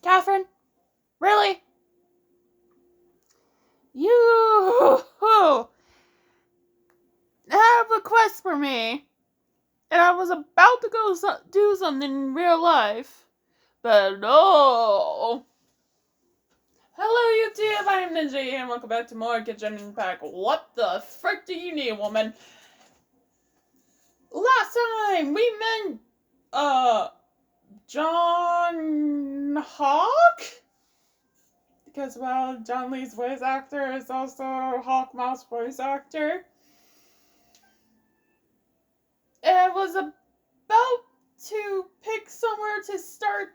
Catherine? Really? You have a quest for me, and I was about to go do something in real life, but no. Hello YouTube, I am Ninja, and welcome back to more Genshin Impact. What the frick do you need, woman? Last time we met, John Hawk? Because, well, Zhongli's voice actor is also Hawkmoth's voice actor. I was about to pick somewhere to start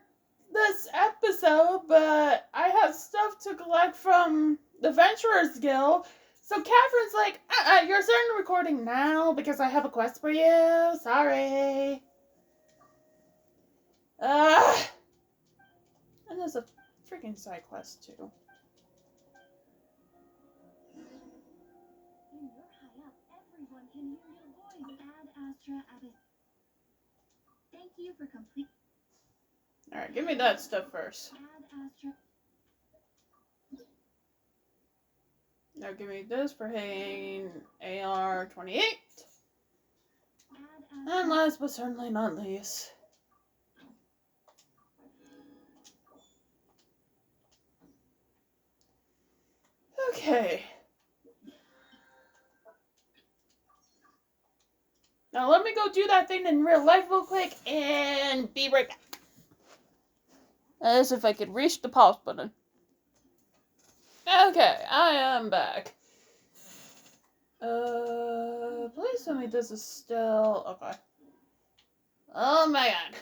this episode, but I have stuff to collect from the Venturers Guild. So Catherine's like, you're starting recording now because I have a quest for you. Sorry. And there's a freaking side quest too. When you're high up, everyone can hear your voice. Add Astra at it. Thank you for complete. Alright, give me that stuff first. Add Astra. Now give me this for hitting AR 28. And last but certainly not least, okay. Now let me go do that thing in real life real quick and be right back. As if I could reach the pause button. Okay, I am back. Please tell me this is still okay. Oh my god.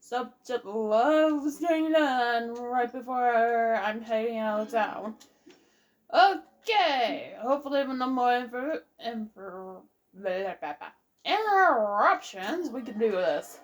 Subject loves getting done right before I'm heading out of town. Okay, hopefully with no more interruptions, we can do this.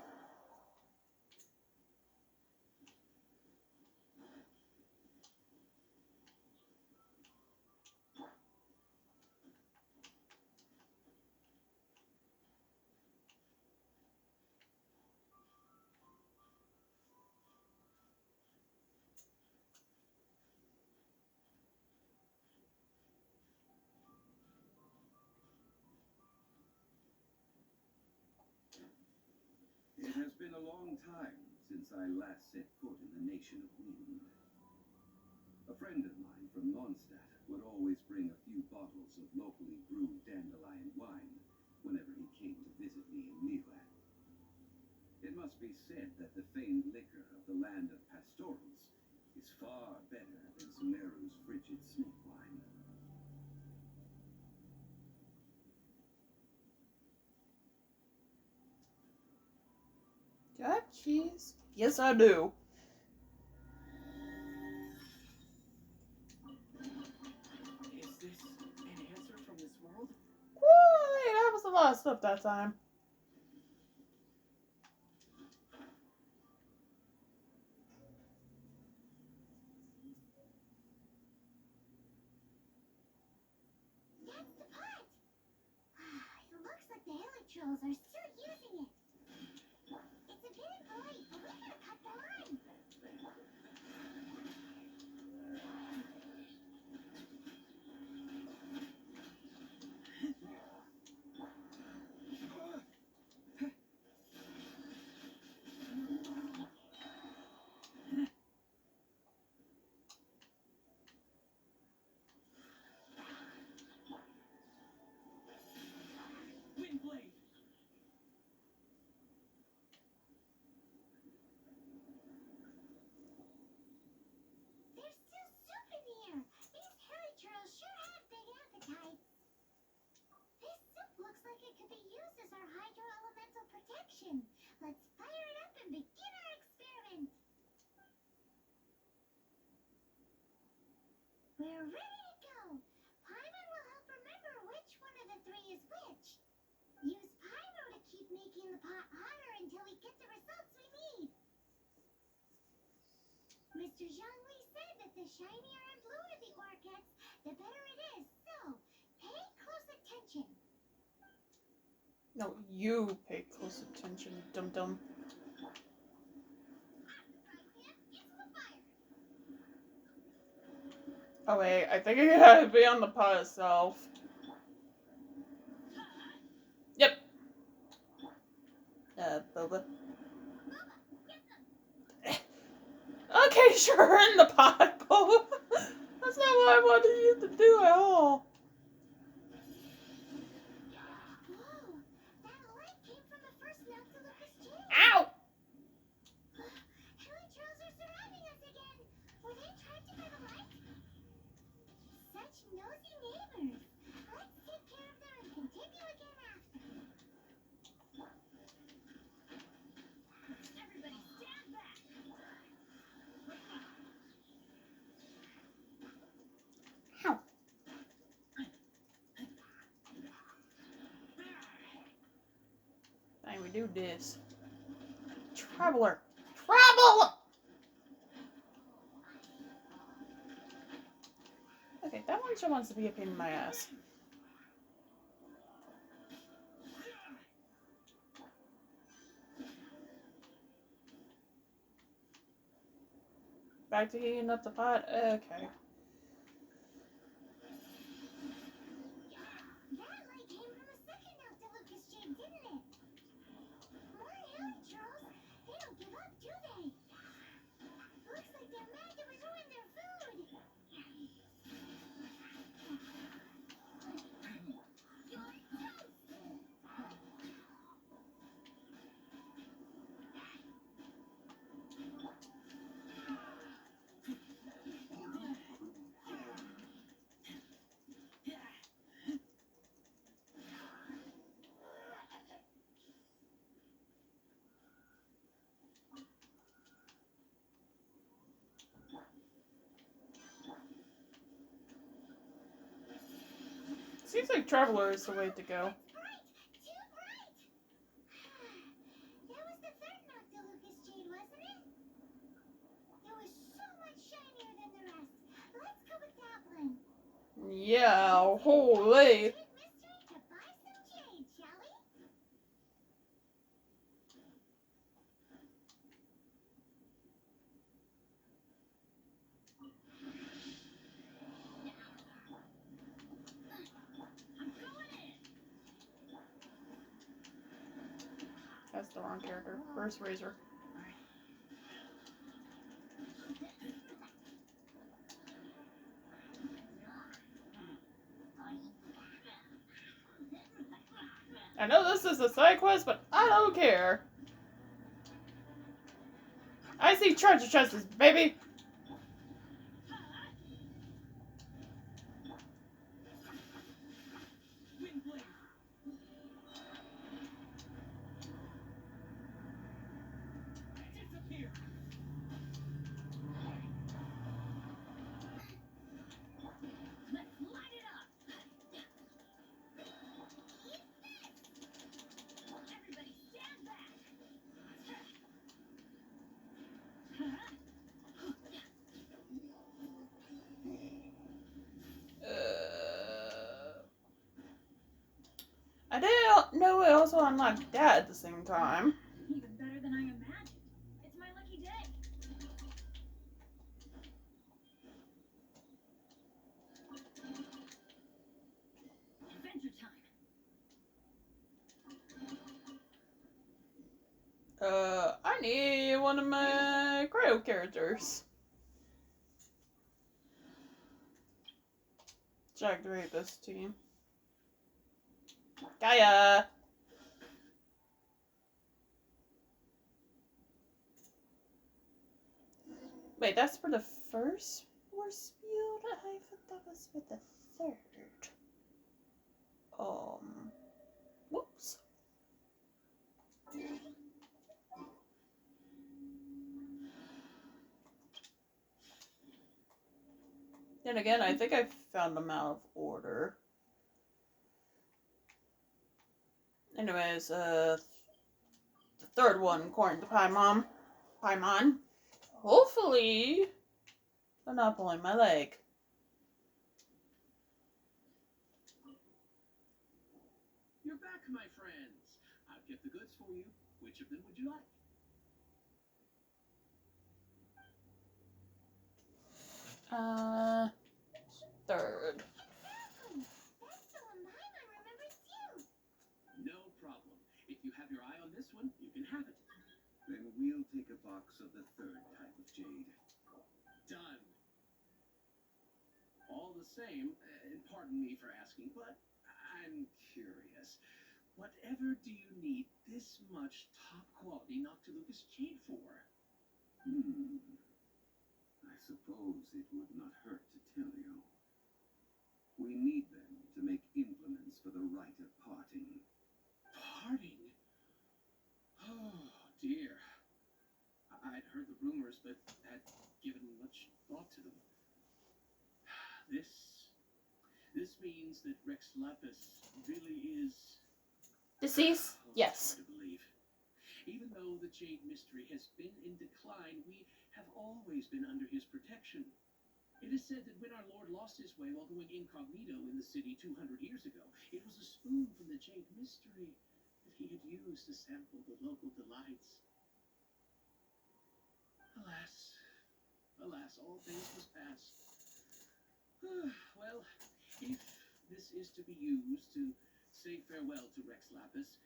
It has been a long time since I last set foot in the nation of Wind. A friend of mine from Mondstadt would always bring a few bottles of locally brewed dandelion wine whenever he came to visit me in Mila. It must be said that the famed liquor of the land of pastorals is far better than Sumeru's frigid snake wine. Got cheese? Yes, I do. Is this an answer from this world? Whoa, that was a lot of stuff that time. That's the pot. It looks like the electrols are still using it. It's a bit bright, but we gotta cut the line. Windblade! There's still soup in here. These electrols sure have big appetites. This soup looks like it could be used as our hydro-elemental protection. Let's fire it up and begin our experiment. We're ready to go. Paimon will help remember which one of the three is which. Use Pyro to keep making the pot hotter until we get the results we need. Mr. Zhongli said that the shinier and bluer the ore gets, the better it is. So, pay close attention. No, you pay close attention, dum-dum. Oh wait, I think it gotta be on the pot itself. Yep. Boba. Okay, sure, in the pot, Boba. That's not what I wanted you to do at all. Whoa! That light came from the first Noctilucous chain. Ow! Helitrolls are surrounding us again. Were they attracted by the light? Such nosy neighbors. Let's take care of them and continue again after. Everybody stand back. Ow. Fine, we do this. Traveler. Travel! Okay, that one sure wants to be a pain in my ass. Back to heating up the pot? Okay. That light came from the second Noctilucous chain, didn't it? More Helitrolls. They don't give up, do they? Looks like they're mad that we ruined their food. Seems like Traveler is the way to go. Bright! Too bright! That was the third Noctilucous chain, wasn't it? It was so much shinier than the rest. Let's go with that one. Yeah, holy. Kid Mystery to buy some jade, shall we? I'm going in. That's the wrong character. First Razor. I know this is a side quest, but I don't care. I see treasure chests, baby. Windblade. Disappear. Let's light it up. Everybody stand back. I didn't know it also unlocked that at the same time. Even better than I imagined. It's my lucky day. Adventure time. I need one of my cryo characters. To activate this team. Gaia! Wait, that's for the first force field? I thought that was for the third. Whoops. Then again, I think I found them out of order. Anyways, the third one, according to Paimon. Hopefully, they're not pulling my leg. You're back, my friends. I've get the goods for you. Which of them would you like? box of the third type of jade. Done. All the same, pardon me for asking, but I'm curious. Whatever do you need this much top-quality Noctilucous jade for? I suppose it would not hurt to tell you. We need them to make implements for the rite of parting. Parting? Oh, dear. I'd heard the rumors, but had given much thought to them. This means that Rex Lapis really is Deceased? Yes. hard to believe. Even though the Jade mystery has been in decline, we have always been under his protection. It is said that when our Lord lost his way while going incognito in the city 200 years ago, it was a spoon from the Jade mystery that he had used to sample the local delights. Alas, all things must pass. Well, if this is to be used to say farewell to Rex Lapis,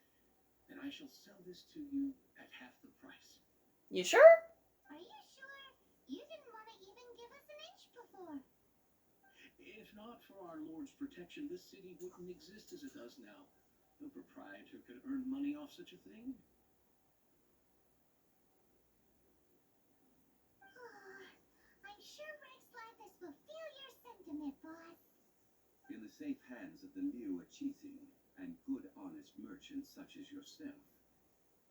then I shall sell this to you at half the price. You sure? Are you sure? You didn't want to even give us an inch before. If not for our Lord's protection, this city wouldn't exist as it does now. No proprietor could earn money off such a thing. I'm sure Rex Lapis will feel your sentiment, boss. In the safe hands of the Liu Achising and good honest merchants such as yourself,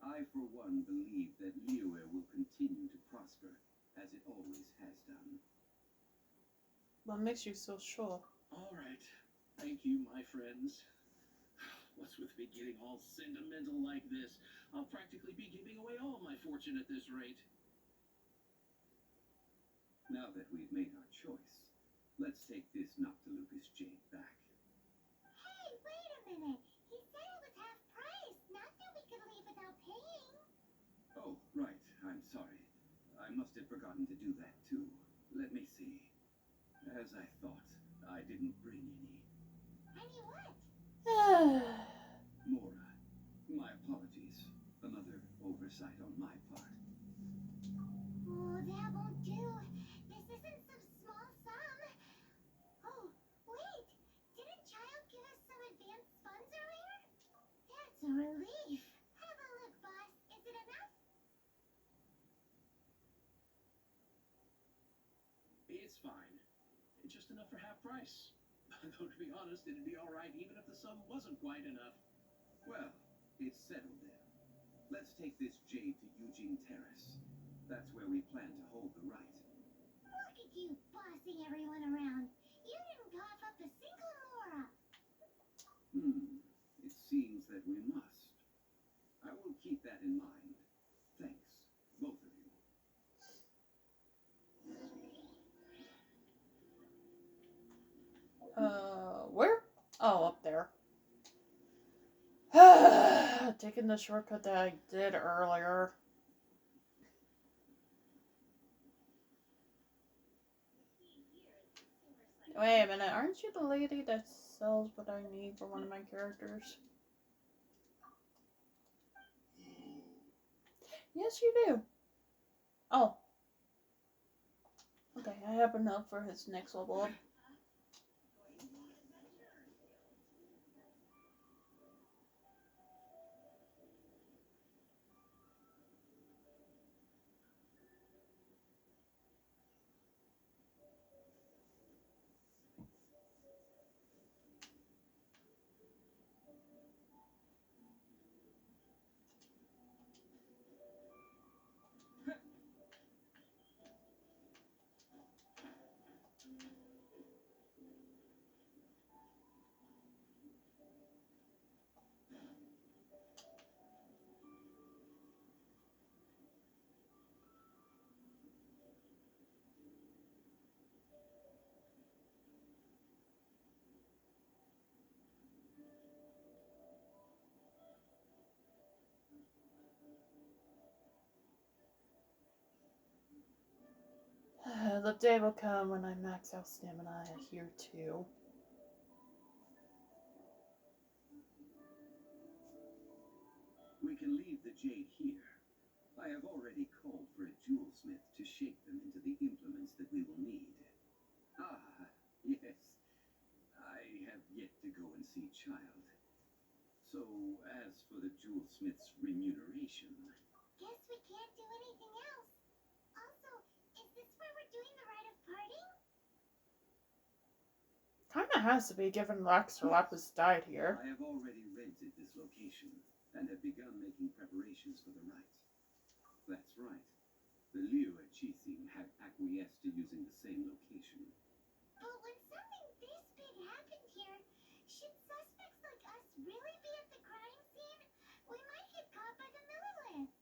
I for one believe that Liu will continue to prosper as it always has done. What makes you so sure? All right. Thank you, my friends. What's with me getting all sentimental like this? I'll practically be giving away all my fortune at this rate. Now that we've made our choice, let's take this Noctilucous jade back. Hey, wait a minute. He said it was half price, not that we could leave without paying. Oh, right. I'm sorry. I must have forgotten to do that too. Let me see. As I thought, I didn't bring any. Any what? Mora, my apologies. Another oversight on my part. Oh, that won't do. This isn't some small sum. Oh, wait. Didn't Child give us some advance funds earlier? That's a relief. Have a look, boss. Is it enough? It's fine. It's just enough for half price. Though, to be honest, it'd be all right even if the sum wasn't quite enough. Well, it's settled then. Let's take this jade to Eugene Terrace. That's where we plan to hold the rite. Look at you bossing everyone around. You didn't cough up a single Mora. It seems that we must. I will keep that in mind. Thanks, both of you. Where? Oh, up there. Taking the shortcut that I did earlier. Wait a minute, aren't you the lady that sells what I need for one of my characters? Yes, you do. Oh. Okay, I have enough for his next level up. The day will come when I max out stamina here too. We can leave the jade here. I have already called for it goldsmith's remuneration. Guess we can't do anything else. Also, is this where we're doing the rite of parting? Kinda has to be, given Rex Lapis died here. I have already rented this location and have begun making preparations for the rite. That's right. The Liu Qixing have acquiesced to using the same location. But when something this big happened here, should suspects like us really be at the crime scene? We might get caught by the Millilith.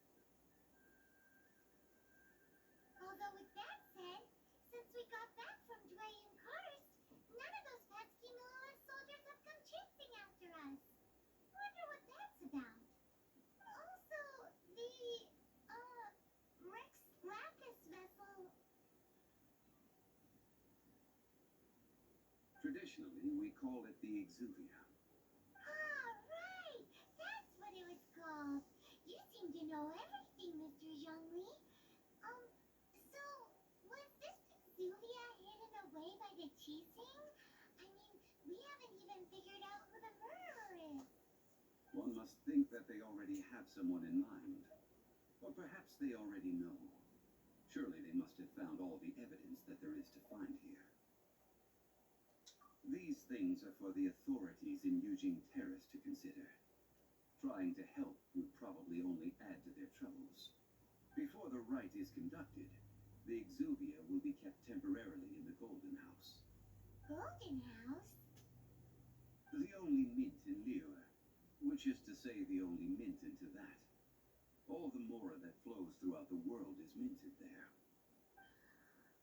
Although with that said, since we got back from Dwayne Karst, none of those pesky Millilith soldiers have come chasing after us. Wonder what that's about. Also, the, Rex Lapis vessel. Traditionally, we call it the Exuvia. Ah, right! That's what it was called. You seem to know everything, Mr. Zhongli. So, was this Exuvia hidden away by the Qixing? I mean, we haven't even figured out who the murderer is. One must think that they already have someone in mind. Or perhaps they already know. Surely they must have found all the evidence that there is to find here. These things are for the authorities in Eugene Terrace to consider. Trying to help would probably only add to their troubles. Before the rite is conducted, the Exuvia will be kept temporarily in the Golden House. Golden House? The only mint in Liyue, which is to say the only mint into that. All the Mora that flows throughout the world is minted there.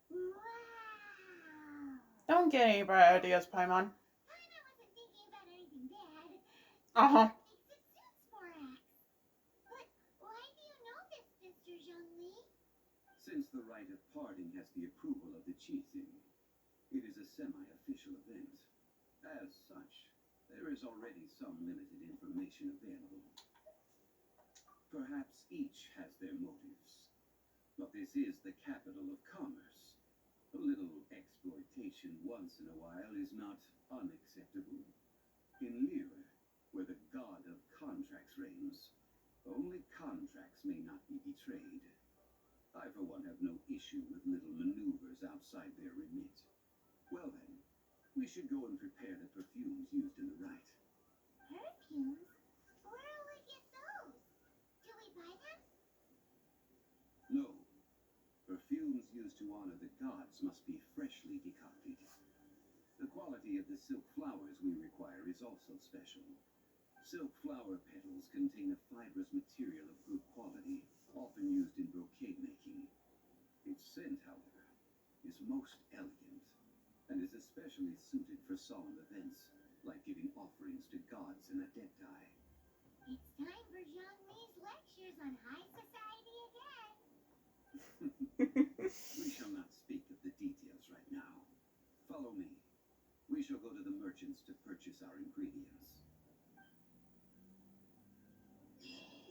Wow! Don't get any bad ideas, Paimon. Paimon wasn't thinking about anything bad. Uh-huh. Thinks it suits Morax. But why do you know this, Mr. Zhongli? Since the rite of parting has the approval of the Qixing, it is a semi-official event. As such, there is already some limited information available. Perhaps each has their motives. But this is the capital of commerce. A little exploitation once in a while is not unacceptable. In Liyue, where the god of contracts reigns, only contracts may not be betrayed. I, for one, have no issue with little maneuvers outside their remit. Well then, we should go and prepare the perfumes used in the rite. Perfumes? Where will we get those? Do we buy them? No. Perfumes used to honor the gods must be freshly decocted. The quality of the silk flowers we require is also special. Silk flower petals contain a fibrous material of good quality, often used in brocade making. Its scent, however, is most elegant, and is especially suited for solemn events, like giving offerings to gods and adepti. It's time for Zhongli's lectures on high society again. We shall not speak of the details right now. Follow me. We shall go to the merchants to purchase our ingredients.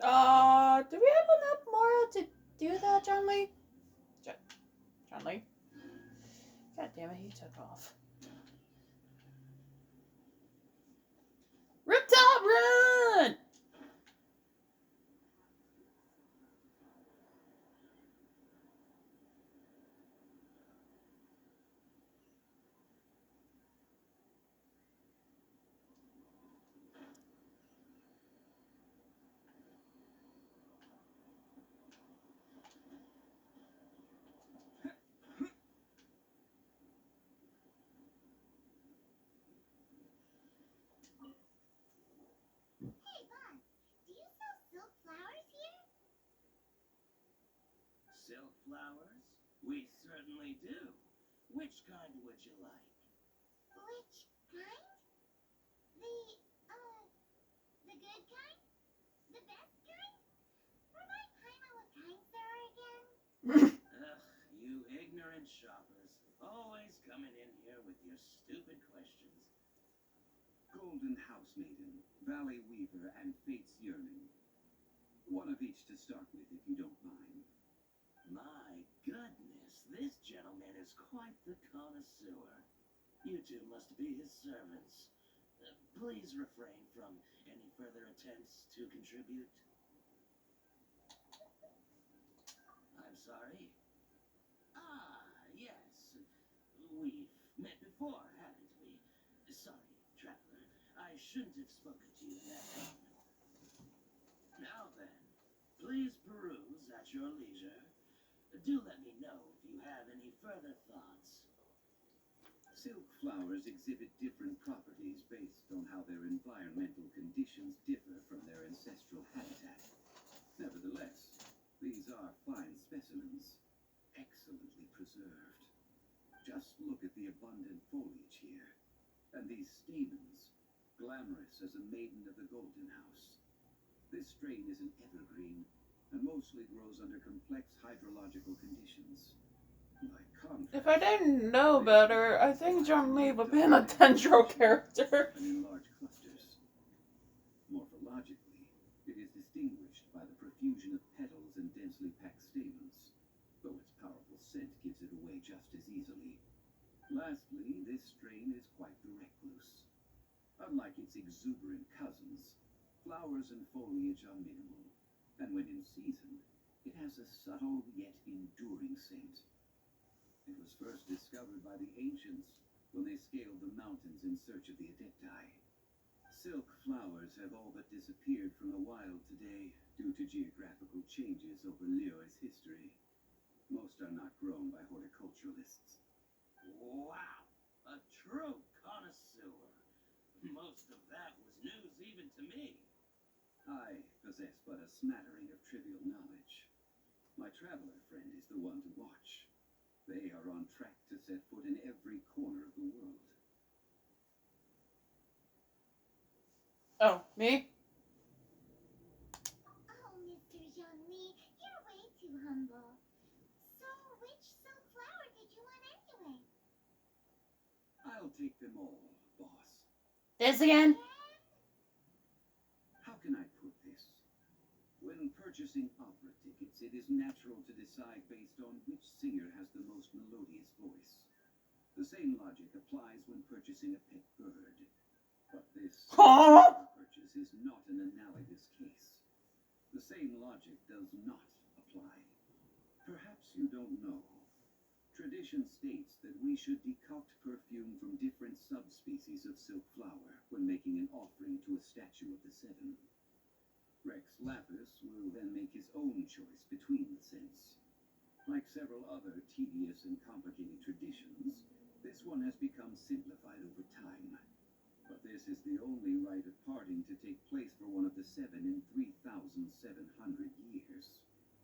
Do we have enough Mora to do that, Zhongli? Zhongli? God damn it, he took off. Riptop, run! Hey, boss, do you sell silk flowers here? Silk flowers? We certainly do. Which kind would you like? Which kind? The good kind? The best kind? Remind Paimon what kinds there are again? Ugh, you ignorant shoppers. Always coming in here with your stupid questions. Golden House Maiden, Valley Weaver, and Fate's Yearning. One of each to start with, if you don't mind. My goodness, this gentleman is quite the connoisseur. You two must be his servants. Please refrain from any further attempts to contribute. sorry. Ah, yes. We've met before, haven't we? Sorry, traveler. I shouldn't have spoken to you in that tone. Now then, please peruse at your leisure. Do let me know if you have any further thoughts. Silk flowers exhibit different properties based on how their environmental conditions differ from their ancestral habitat. Nevertheless, these are fine specimens, excellently preserved. Just look at the abundant foliage here, and these stamens, glamorous as a maiden of the Golden House. This strain is an evergreen, and mostly grows under complex hydrological conditions. By contrast, If I didn't know better, I think Zhongli would be a Dendro character. and in large clusters. Morphologically, it is distinguished by the profusion of petals and densely packed stamens, though its powerful scent gives it away just as easily. Lastly, this strain is quite the recluse. Unlike its exuberant cousins, flowers and foliage are minimal, and when in season, it has a subtle yet enduring scent. It was first discovered by the ancients when they scaled the mountains in search of the adepti. Silk flowers have all but disappeared from the wild today due to geographical changes over Liyue's history. Most are not grown by horticulturalists. Wow, a true connoisseur. Most of that was news even to me. I possess but a smattering of trivial knowledge. My traveler friend is the one to watch. They are on track to set foot in every corner of the world. Oh, me? Oh, Mr. Zhongli, you're way too humble. So, which silk flower did you want anyway? I'll take them all, boss. This again? How can I put this? When purchasing opera tickets, it is natural to decide based on which singer has the most melodious voice. The same logic applies when purchasing a pet bird. But this purchase is not an analogous case. The same logic does not apply. Perhaps you don't know. Tradition states that we should decoct perfume from different subspecies of silk flower when making an offering to a statue of the seven. Rex Lapis will then make his own choice between the scents. Like several other tedious and complicated traditions, this one has become simplified over time. But this is the only rite of parting to take place for one of the seven in 3,700 years.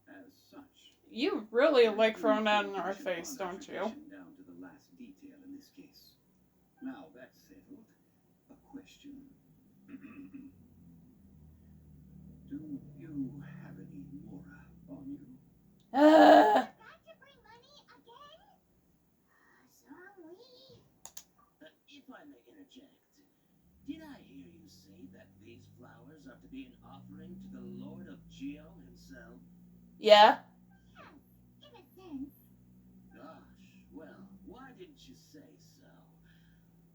As such, You really like throwing that in our face, don't you? down to the last detail in this case. Now that's settled, a question. Do you have any Mora on you? Got to bring money again? Zhongli. If I may interject, did I hear you say that these flowers are to be an offering to the Lord of Geo himself? Yeah. In a sense. Gosh, well, why didn't you say so?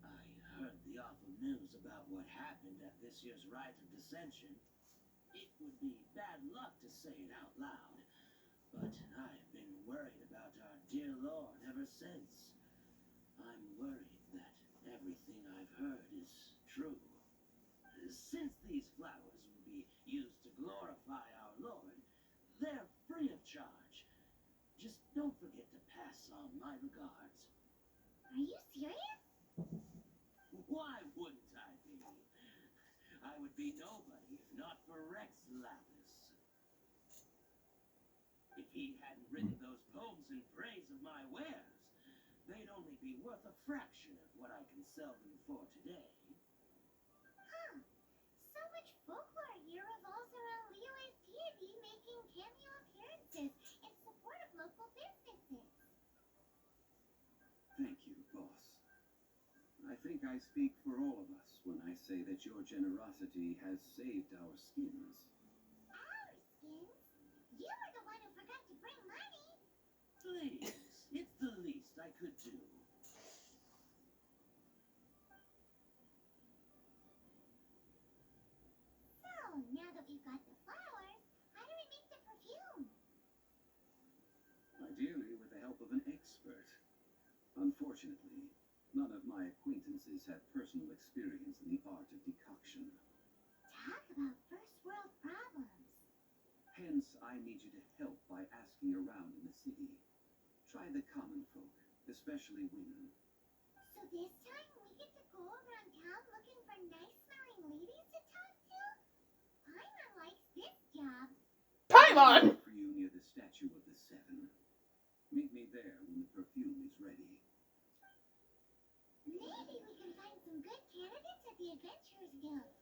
I heard the awful news about what happened at this year's Rite of Dissension. It would be bad luck to say it out loud, but I've been worried about our dear Lord ever since. I'm worried that everything I've heard is true. Since these flowers will be used to glorify our Lord, they're free of charge. Just don't forget to pass on my regards. Are you serious? Why wouldn't I be? I would be nobody if not for Rex Lapis. If he hadn't written those poems in praise of my wares, they'd only be worth a fraction of what I can sell them for today. Huh. So much folklore here revolves around Liyue's deity making cameo appearances in support of local businesses. Thank you, boss. I think I speak for all of us when I say that your generosity has saved our skins. Our skins? You were the one who forgot to bring money. Please, it's the least I could do. So, now that we've got the flowers, how do we make the perfume? expert. Unfortunately, none of my acquaintances have personal experience in the art of decoction. Talk about first world problems. Hence, I need you to help by asking around in the city. Try the common folk, especially women. So this time we get to go around town looking for nice-smelling ladies to talk to? Paimon likes this job. Paimon! For you near the statue of the Seven. Meet me there when the perfume is ready. Maybe we can find some good candidates at the Adventurers Guild.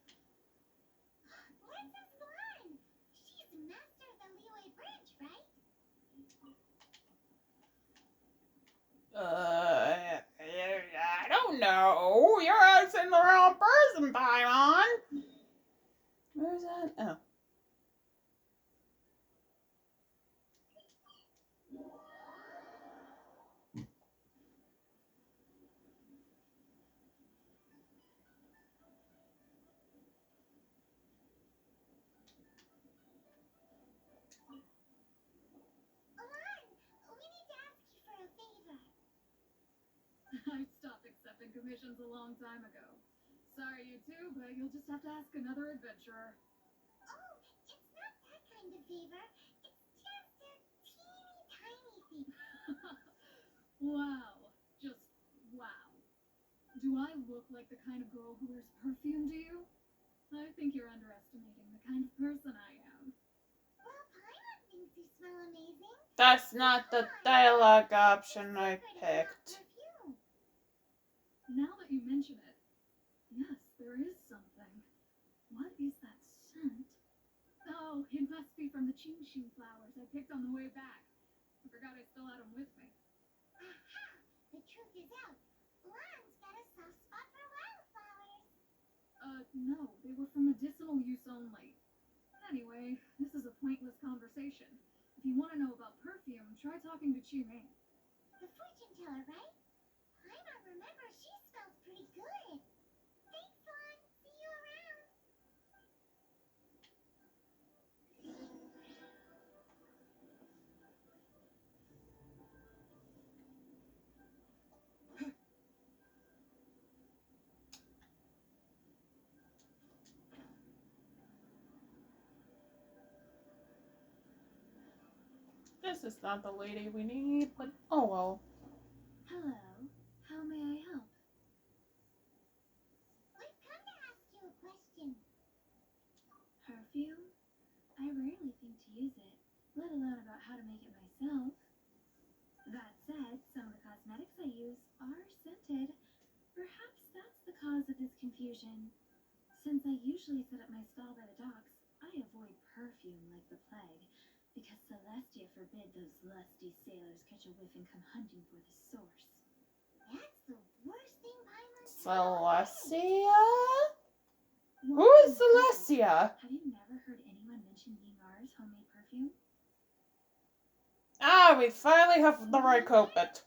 Where's this Glenn? She's master of the Leeway Bridge, right? I don't know. You're asking the wrong person, Paimon. Where's that? Oh. Alon, we need to ask you for a favor. I stopped accepting commissions a long time ago. Sorry, you two, but you'll just have to ask another adventurer. Oh, it's not that kind of favor. It's just a teeny tiny thing. Wow. Just wow. Do I look like the kind of girl who wears perfume to you? I think you're underestimating the kind of person I am. Well, Paimon thinks you smell amazing. That's not the dialogue option I picked. Perfume. Now that you mention it, yes, there is something. What is that scent? Oh, it must be from the Qingxing flowers I picked on the way back. I forgot I still had them with me. Aha! The truth is out. Lon's got a soft spot for wildflowers. No, they were for medicinal use only. Anyway, this is a pointless conversation. If you want to know about perfume, try talking to Qiming. The fortune teller, right? Paimon remembers she smells pretty good. Thanks, Lon. See you around. This is not the lady we need, but oh well. Hello, how may I help? We've come to ask you a question. Perfume? I rarely think to use it, let alone about how to make it myself. That said, some of the cosmetics I use are scented. Perhaps that's the cause of this confusion. Since I usually set up my stall by the docks, I avoid perfume like the plague, because Celestia forbid those lusty sailors catch a whiff and come hunting for the source. That's the worst thing Paimon's Celestia? Who Why? is Celestia? Have you never heard anyone mention Yingar's homemade perfume? Ah, we finally have the right culprit.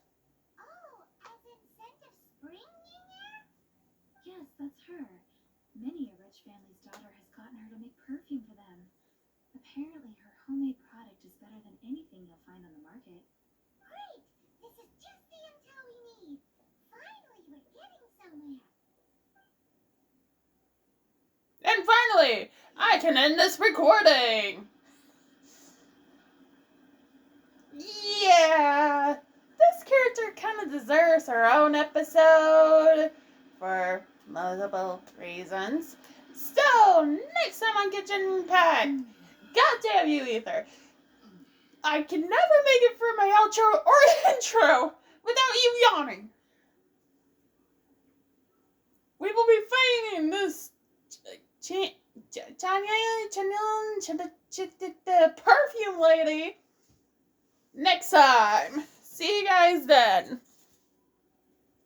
Oh, as in scent of spring, Yin? Yes, that's her. Many a rich family's daughter has gotten her to make perfume for them. Apparently, her homemade product is better than anything you'll find on the market. Great! This is just the intel we need. Finally, we're getting somewhere. And finally, I can end this recording. Yeah, this character kind of deserves her own episode for multiple reasons. So, next time on Genshin Impact, goddamn you, Ether. I can never make it through my outro or intro without you yawning. We will be fighting this the perfume lady next time. See you guys then.